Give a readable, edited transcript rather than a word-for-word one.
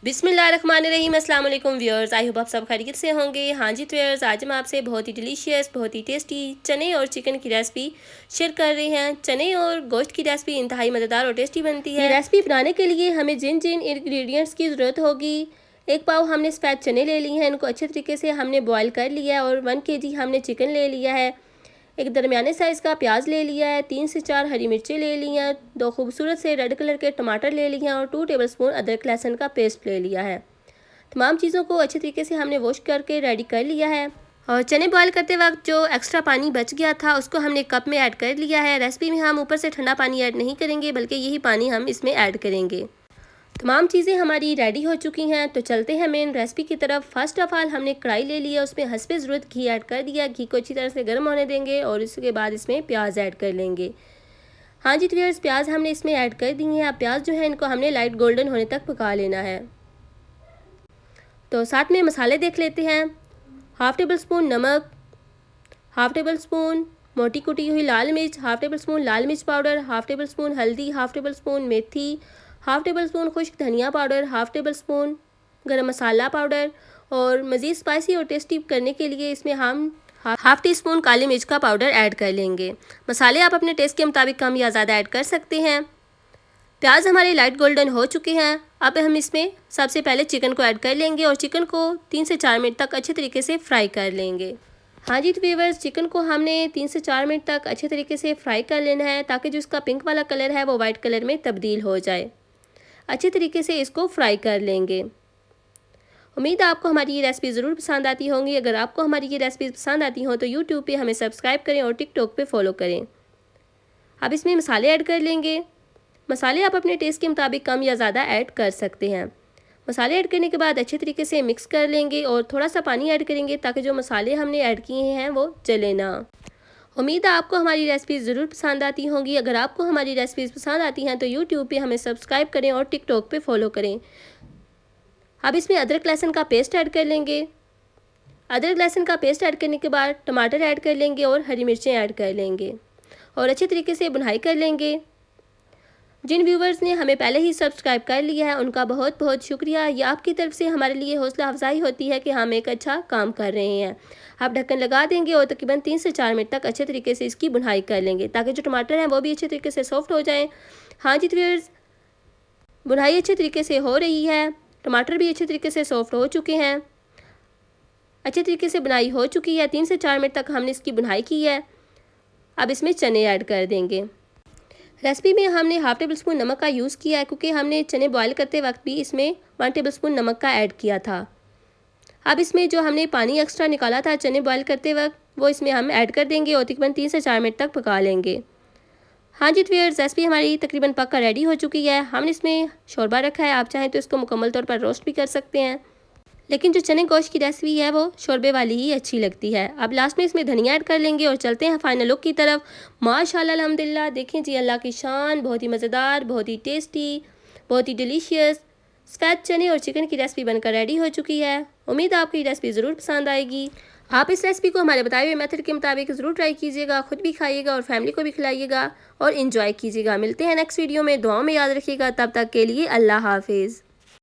बिस्मिल्लाहिर्रहमानिर्रहीम। अस्सलाम वालेकुम व्यूअर्स, आई होप आप सब खैरियत से होंगे। हाँ जी व्यूअर्स, आज हम आपसे बहुत ही डिलीशियस, बहुत ही टेस्टी चने और चिकन की रेसिपी शेयर कर रहे हैं। चने और गोश्त की रेसिपी इंतहाई मज़ेदार और टेस्टी बनती है। ये रेसिपी बनाने के लिए हमें जिन जिन इंग्रेडिएंट्स की ज़रूरत होगी, एक पाव हमने सफ़ेद चने ले लिए हैं, इनको अच्छे तरीके से हमने बॉयल कर लिया है। और 1 kg हमने चिकन ले लिया है। एक दरमियाने साइज़ का प्याज ले लिया है, 3 से 4 हरी मिर्चें ले ली हैं, 2 खूबसूरत से रेड कलर के टमाटर ले लिए हैं और 2 टेबलस्पून अदरक लहसुन का पेस्ट ले लिया है। तमाम चीज़ों को अच्छे तरीके से हमने वॉश करके रेडी कर लिया है। और चने बॉयल करते वक्त जो एक्स्ट्रा पानी बच गया था उसको हमने कप में ऐड कर लिया है। रेसिपी में हम ऊपर से ठंडा पानी ऐड नहीं करेंगे, बल्कि यही पानी हम इसमें ऐड करेंगे। तमाम चीज़ें हमारी रेडी हो चुकी हैं, तो चलते हैं मेन रेसिपी की तरफ। फर्स्ट ऑफ ऑल हमने कढ़ाई ले लिया, उसमें हस्बे ज़रूरत घी ऐड कर दिया। घी को अच्छी तरह से गर्म होने देंगे और इसके बाद इसमें प्याज ऐड कर लेंगे। हाँ जी व्यूअर्स, प्याज हमने इसमें ऐड कर दी हैं। अब प्याज जो है इनको हमने लाइट गोल्डन होने तक पका लेना है। तो साथ में मसाले देख लेते हैं। हाफ़ टेबल स्पून नमक, हाफ़ टेबल स्पून मोटी कुटी हुई लाल मिर्च, हाफ़ टेबल स्पून लाल मिर्च पाउडर, हाफ़ टेबल स्पून हल्दी, हाफ़ टेबल स्पून मेथी, हाफ़ टेबल स्पून खुश्क धनिया पाउडर, हाफ़ टेबल स्पून गरम मसाला पाउडर। और मज़ीद स्पाइसी और टेस्टी करने के लिए इसमें हम हाफ़ टी स्पून काली मिर्च का पाउडर ऐड कर लेंगे। मसाले आप अपने टेस्ट के मुताबिक कम या ज़्यादा ऐड कर सकते हैं। प्याज हमारे लाइट गोल्डन हो चुके हैं। अब हम इसमें सबसे पहले चिकन को ऐड कर लेंगे और चिकन को 3 से 4 मिनट तक अच्छे तरीके से फ्राई कर लेंगे। हाँ जी व्यूअर्स, चिकन को हमने 3 से 4 मिनट तक अच्छे तरीके से फ्राई कर लेना है, ताकि जो इसका पिंक वाला कलर है वो वाइट कलर में तब्दील हो जाए। अच्छे तरीके से इसको फ्राई कर लेंगे। उम्मीद है आपको हमारी ये रेसिपी ज़रूर पसंद आती होंगी। अगर आपको हमारी ये रेसिपी पसंद आती हो तो यूट्यूब पे हमें सब्सक्राइब करें और टिकटॉक पे फॉलो करें। अब इसमें मसाले ऐड कर लेंगे। मसाले आप अपने टेस्ट के मुताबिक कम या ज़्यादा ऐड कर सकते हैं। मसाले ऐड करने के बाद अच्छे तरीके से मिक्स कर लेंगे और थोड़ा सा पानी ऐड करेंगे, ताकि जो मसाले हमने ऐड किए हैं वो जले ना। उम्मीद है आपको हमारी रेसिपी ज़रूर पसंद आती होंगी। अगर आपको हमारी रेसिपीज़ पसंद आती हैं तो यूट्यूब पे हमें सब्सक्राइब करें और टिकटॉक पे फॉलो करें। अब इसमें अदरक लहसुन का पेस्ट ऐड कर लेंगे। अदरक लहसुन का पेस्ट ऐड करने के बाद टमाटर ऐड कर लेंगे और हरी मिर्चें ऐड कर लेंगे और अच्छे तरीके से भुनाई कर लेंगे। जिन व्यूवर्स ने हमें पहले ही सब्सक्राइब कर लिया है उनका बहुत बहुत शुक्रिया। ये आपकी तरफ से हमारे लिए हौसला अफजाई होती है कि हम एक अच्छा काम कर रहे हैं। आप ढक्कन लगा देंगे और तकरीबन 3 से 4 मिनट तक अच्छे तरीके से इसकी भुनाई कर लेंगे, ताकि जो टमाटर हैं वो भी अच्छे तरीके से सॉफ्ट हो जाएं। हाँ जी व्यूअर्स, भुनाई अच्छे तरीके से हो रही है, टमाटर भी अच्छे तरीके से सॉफ्ट हो चुके हैं, अच्छे तरीके से बुनाई हो चुकी है। 3 से 4 मिनट तक हमने इसकी बुनाई की है। अब इसमें चने ऐड कर देंगे। रेसिपी में हमने हाफ़ टेबल स्पून नमक का यूज़ किया है, क्योंकि हमने चने बॉयल करते वक्त भी इसमें 1 टेबल स्पून नमक का ऐड किया था। अब इसमें जो हमने पानी एक्स्ट्रा निकाला था चने बॉयल करते वक्त, वो इसमें हम ऐड कर देंगे और तकरीबन 3 से 4 मिनट तक पका लेंगे। हाँ जी व्यूअर्स, रेसिपी हमारी तकरीबन पक कर रेडी हो चुकी है। हमने इसमें शोरबा रखा है, आप चाहें तो इसको मुकम्मल तौर पर रोस्ट भी कर सकते हैं, लेकिन जो चने गोश्त की रेसिपी है वो शोरबे वाली ही अच्छी लगती है। अब लास्ट में इसमें धनिया ऐड कर लेंगे और चलते हैं फाइनल लुक की तरफ। माशाल्लाह अल्हम्दुलिल्लाह, देखें जी, अल्लाह की शान, बहुत ही मज़ेदार, बहुत ही टेस्टी, बहुत ही डिलीशियस सफ़ेद चने और चिकन की रेसिपी बनकर रेडी हो चुकी है। उम्मीद है आपको ये रेसिपी ज़रूर पसंद आएगी। आप इस रेसिपी को हमारे बताए हुए मेथड के मुताबिक ज़रूर ट्राई कीजिएगा, खुद भी खाइएगा और फैमिली को भी खिलाइएगा और इन्जॉय कीजिएगा। मिलते हैं नेक्स्ट वीडियो में, दुआओं में याद रखिएगा। तब तक के लिए अल्लाह हाफिज़।